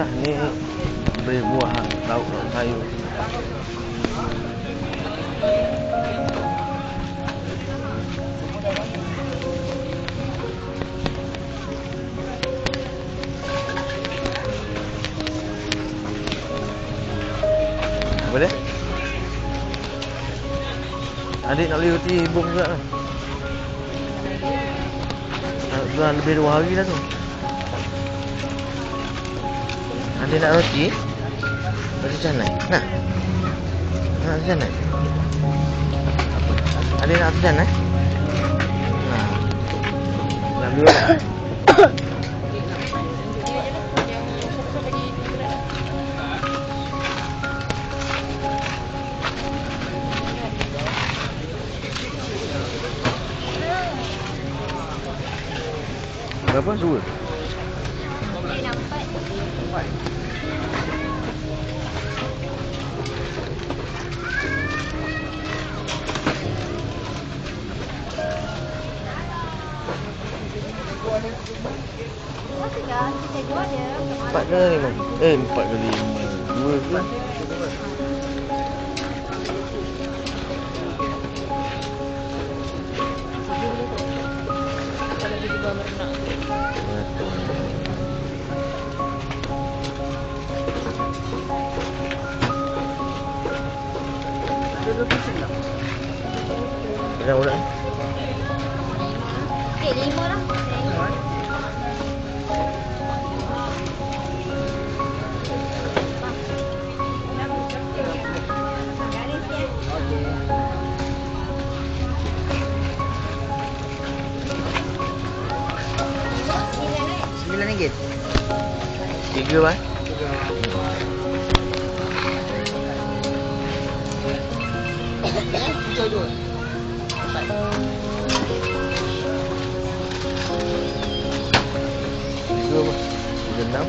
lah ni beri buah lauk sayur. Apa dia? Adik nak beli roti bom juga kan? Dah lebih 2 hari dah tu. Adik nak roti? Roti canai? Nak? Nak roti canai? Apa? Adik nak roti canai? Nah. Nak beli berapa? Berapa? 2? Empat ke 5? 4 ke 5? 2 ke? Berapa bulan? 5 lah. RM9. 3 bang? 3. Enam.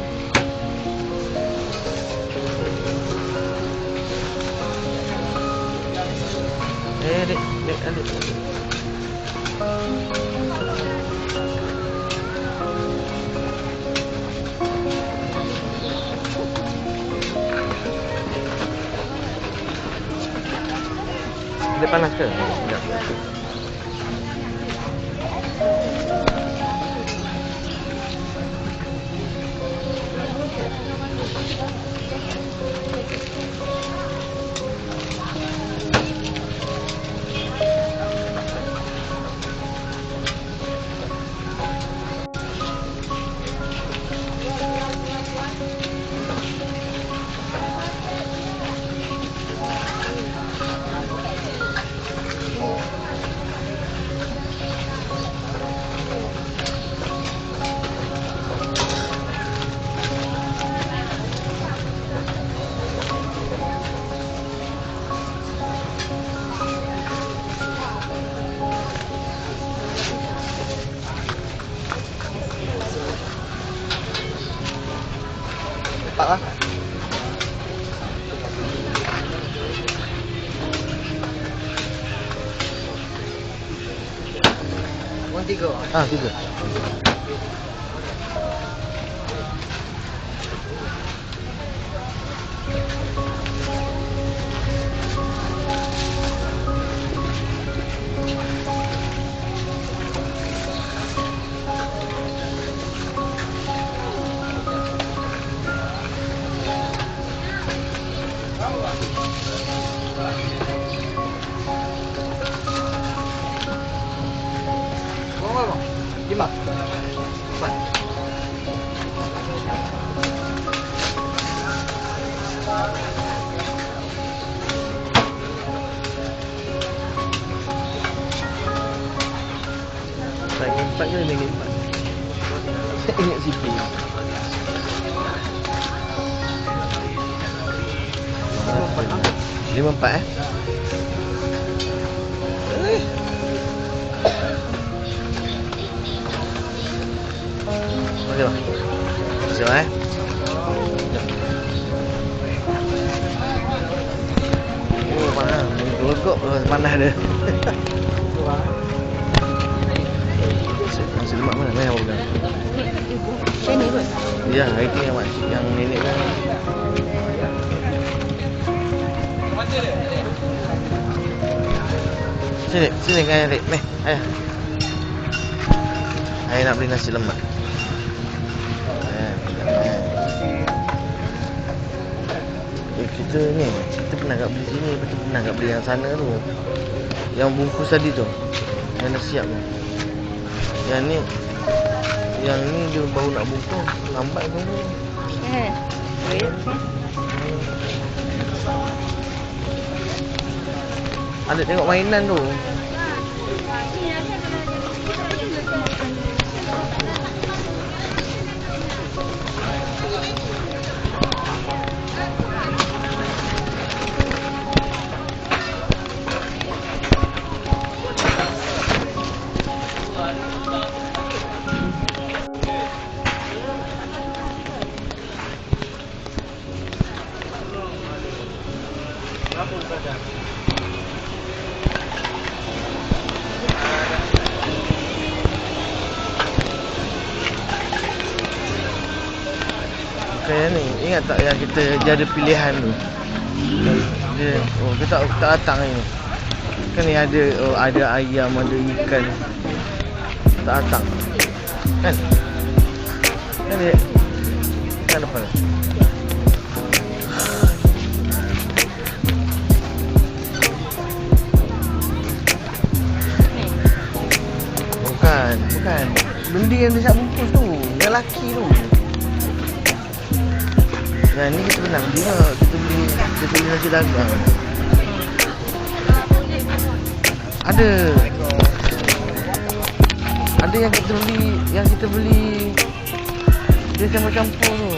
Adik. Dia panas ke? Sekejap. Cepat lah. One 3. 3. Berapa? 5. 4. Lagi 4 ke lagi 4? Saya ingat CP. 54 eh? Okey bang. Siap eh? Oh panas. Gelogok panas dia. Nasi lemak mana? Mana yang bukan? Ini pun. Ya, itu yang makcik yang nenek kan. Sini kan ayah, Rik. Ayah. Ayah nak beli nasi lemak. Kita pernah kat beli sini, lepas tu pernah kat beli yang sana tu. Yang bungkus tadi tu. Yang dah siap tu. Yang ni dia baru nak bungkus. Lambat tu. Adik tengok mainan tu. Kayak ni, ingat tak yang kita ada pilihan tu? Kita tak datang ni. Kan ni ada ayam, ada ikan. Tak datang. Kan? Kan dia? Kan depan. Bukan. Benda yang dia nak bungkus tu. Yang laki tu. Yang ni kita pernah beli lah. Kita beli nasi dagang. Ada yang kita beli dia campur-campur tu.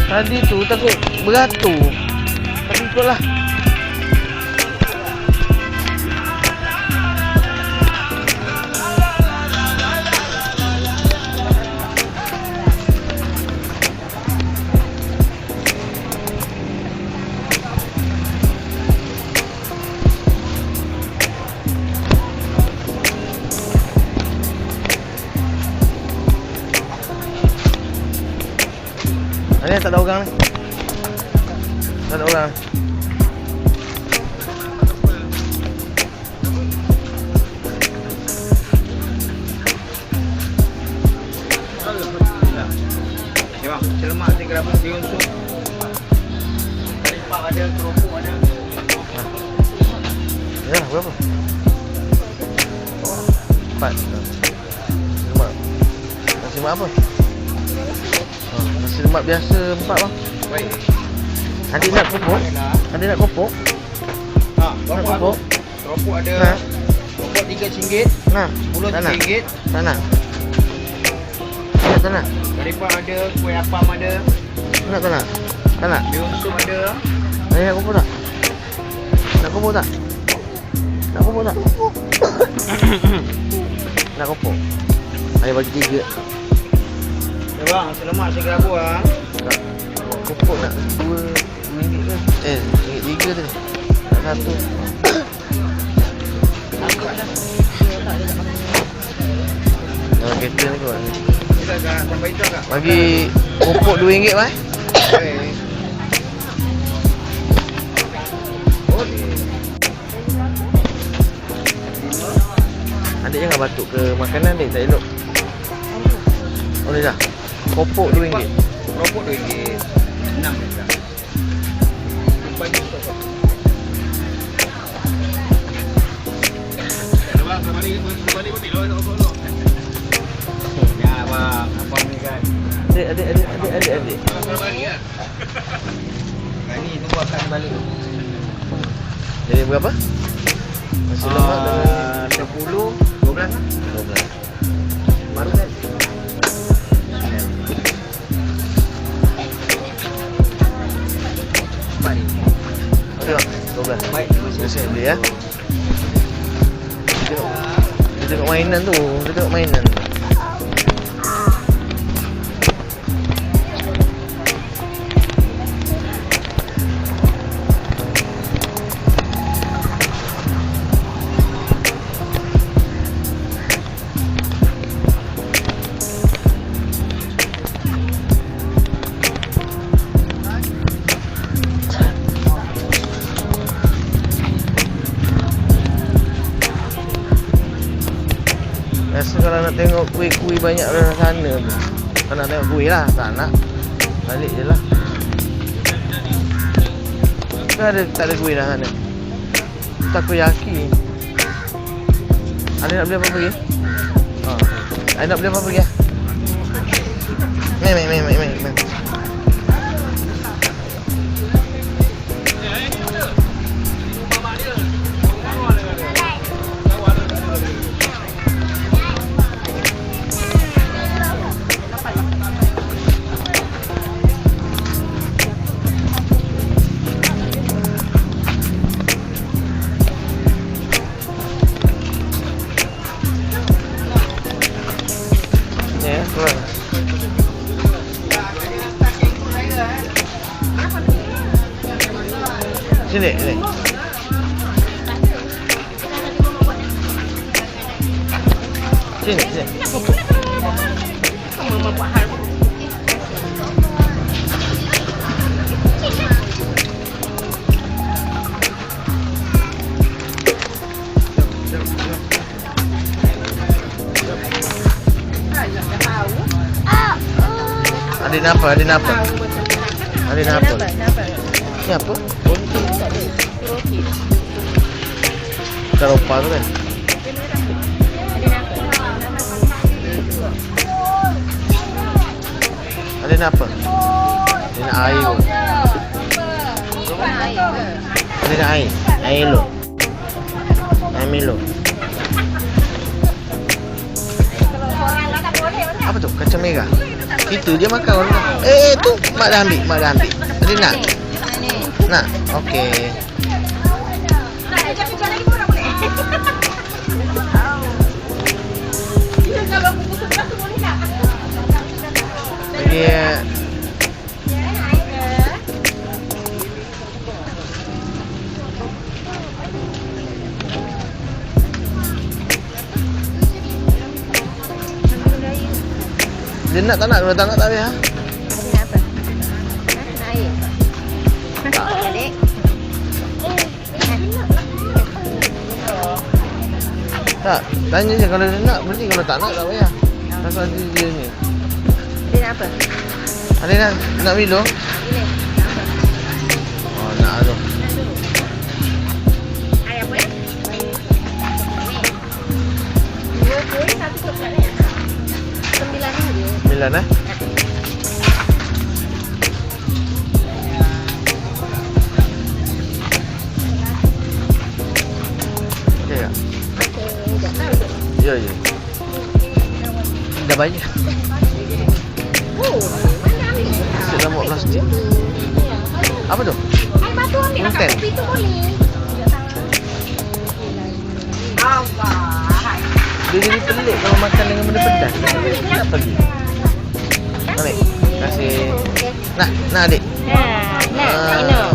Tadi tu takut beratur. Tapi ikutlah. Ni tak ada orang ni. Tak ada orang. Ya bang, celemak saya kerap siung tu. Karipak ada, keropok ada. Ya, berapa? 4. Lemak. Nasi lemak apa? Nasi lemak biasa 4 bang. Baik. Adik nak kopok? Adik nak kopok? Ha, Nak kopok? Keropok ada. Nah. Keropok RM3. Nah, Pulut tak nak. RM3. Tak nak. Tak nak. Karipak ada, kuih apam ada. Tak nak. Tak nak. Bihun sup ada. Adik nak kopok tak? Nak kopok tak? Nak kopok tak? Nak kopok? Adik bagi 3. Ya bang, selemak saya kerap bang. Tak. Kopok nak RM2 ke? RM3 tu. Tak 1. Kereta ni kot. Kita dah sampai itu tak? Bagi kopok RM2 bang. Baik. Adik jangan batuk ke makanan adik, tak elok. Boleh dah. Kopok RM2. Keropok RM2. 6 dah. Bagi tu. Bang, kembali putih lo. Ya bang, apa ni kan? Adik. Kembali kan? Ni tunggu akan balik. Jadi berapa? Nasi lemak dengan 10, 12 lah. 12. Baru kan? Baik. Okey bang, 12. Baik, Terus saya beli ya. Dia tengok mainan tu. kalau nak tengok kuih-kuih banyak dari sana tu. Kalau nak tengok kuih lah, tak nak. Balik je lah. Tak ada kuih dah sana. Takoyaki. Ada nak beli apa-apa lagi? Ada nak beli apa-apa lagi? Meh. Keluar. Sini. Sini. Ada apa? Ni apa? Roti. Tarupa tu kan? Ada apa? Ada nak air tu. Ada nak air. Air lo. Air Milo. Apa tu? Kacang merah. Itu dia makan orang. Tu mak dah ambil. Ada nak? Nak. Okey. Dia nak tak nak kalau tak nak tak payah. Ada apa? Nak air? Tak. Adik. Tak, tanya je kalau dia nak beli, kalau tak nak tak payah. Pasal dia ni. Dia nak apa? Ada nak Milo? Ini. Oh, nak tu. Air apa ya? Ni. 2 kuih, 1 coklat ya? 9 ringgit. 9 Okey tak? Okey, dah tahu tu. Ya. Dah banyak. Oh, mana ambil? Asyik dalam buat plastik. Apa tu? Air batu ambil lah kat Konten. tepi tu boleh. Allah. Dia jadi pelik kalau makan dengan benda pedas. Tak pergi. Adik, kasih. Nak adik. Nak minum.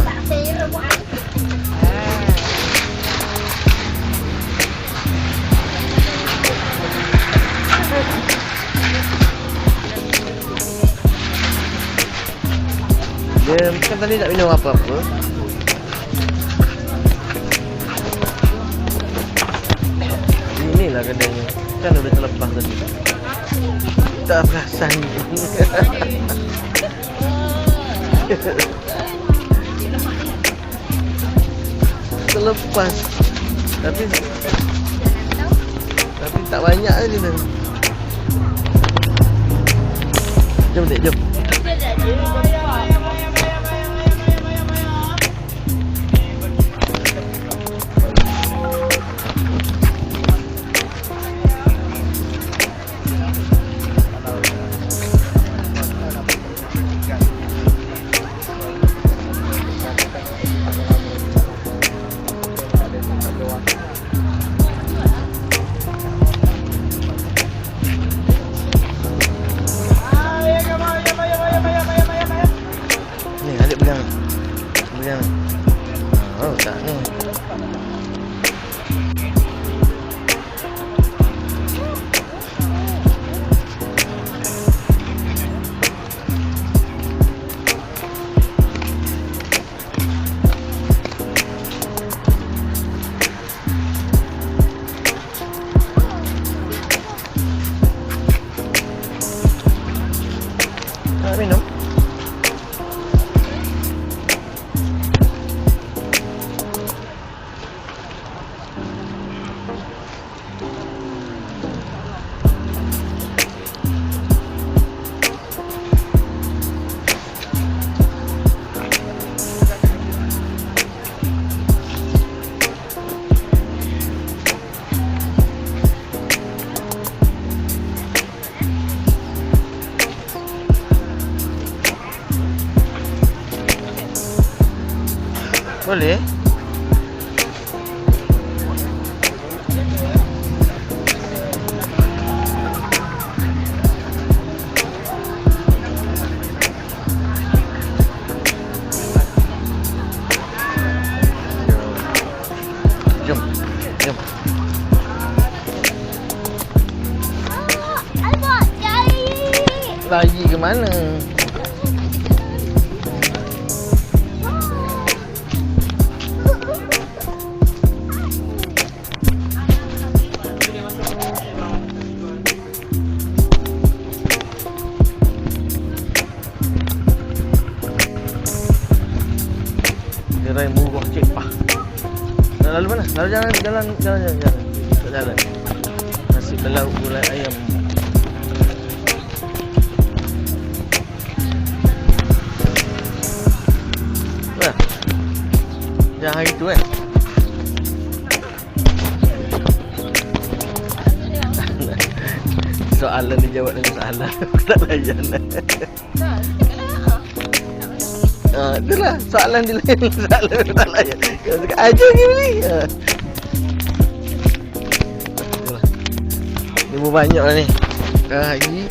Dia kan tadi tak minum apa-apa. Inilah kedainya. Kan udah terlepas tadi. Tak perasan. Terlepas. Tapi tak banyak je dia. Jom dek, jom. Ni adik pegang. Oh, tak ni. Boleh? Jom. Jom. Alamak, cari. Lagi ke mana? Gerai murah cik pah. Dah lalu mana? Lalu jalan. Tak jalan. Nasi belau gulai ayam. Wah. Yang hari tu kan? Soalan dijawab dengan soalan. Aku tak layan. Itulah soalan dia lain. Soalan dia tak layan. Kau cakap aja ni beli. Itulah. Ni pun banyak lah ni. Dah hari